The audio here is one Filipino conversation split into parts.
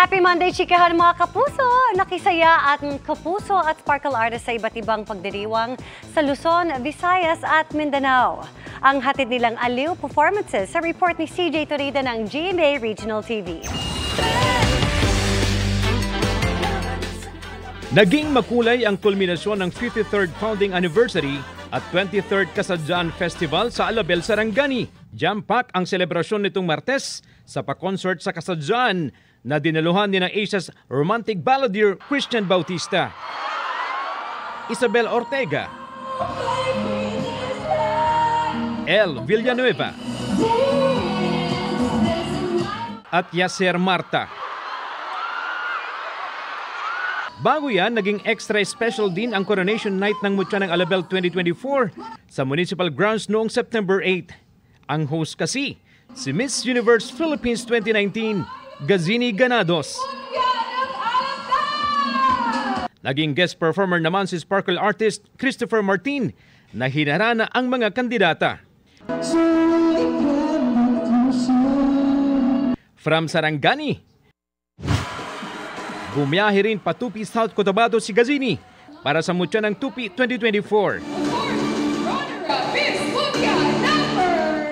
Happy Monday, chikahan mga kapuso! Nakisaya at kapuso at sparkle artist sa iba't ibang pagdiriwang sa Luzon, Visayas at Mindanao. Ang hatid nilang aliw performances sa report ni CJ Torida ng GMA Regional TV. Naging makulay ang kulminasyon ng 53rd founding anniversary at 23rd Kasadyaan Festival sa Alabel, Sarangani. Jam-pack ang selebrasyon nitong Martes sa pa-concert sa Kasadyaan na dinaluhan ni ng Asia's romantic balladeer Christian Bautista, Isabel Ortega, El Villanueva at Yasser Marta. Bago yan, naging extra special din ang coronation night ng Mutya ng Alabel 2024 sa Municipal Grounds noong September 8. Ang host kasi, si Miss Universe Philippines 2019, Gazini Ganados. Naging guest performer naman si sparkle artist Christopher Martin na hinarana ang mga kandidata. From Sarangani, bumiyahe rin pa Tupi South Cotabato si Gazini para sa Mutya ng Tupi 2024.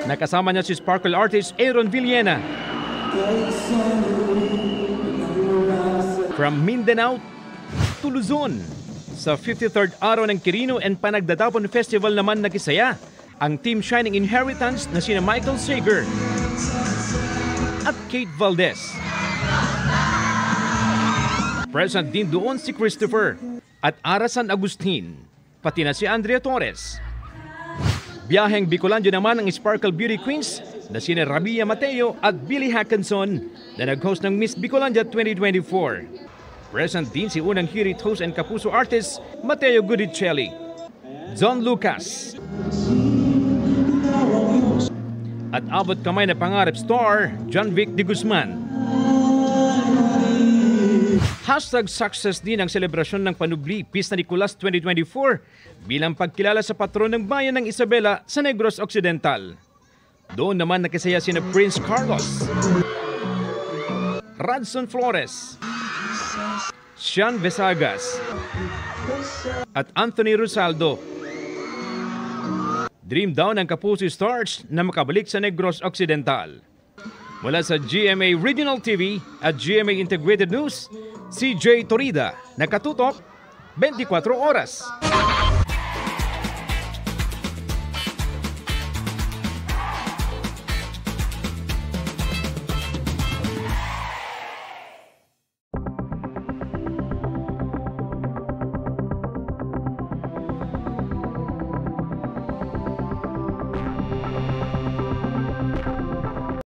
Nakasama niya si sparkle artist Aaron Villena. From Mindanao to Luzon, sa 53rd araw ng Quirino and Panagdatapon Festival naman nakisaya ang Team Shining Inheritance na sina Michael Sager at Kate Valdez. Present din doon si Christopher at Arasan Agustin, pati na si Andrea Torres. Biyaheng Bicolandia naman ang Sparkle Beauty Queens na sina Rabia Mateo at Billy Hackinson na nag-host ng Miss Bicolandia 2024. Present din si unang Hirit host and kapuso artist Mateo Gudicelli, John Lucas, at abot kamay na pangarap star John Vic de Guzman. Hashtag success din ang selebrasyon ng Panubli Pista Nicolas 2024 bilang pagkilala sa patron ng bayan ng Isabela sa Negros Occidental. Doon naman nakisaya sina Prince Carlos, Radson Flores, Sean Vesagas at Anthony Rosaldo. Dream daw ng Kapuso Stars na makabalik sa Negros Occidental. Mula sa GMA Regional TV at GMA Integrated News, CJ Torida, nakatutok 24 oras.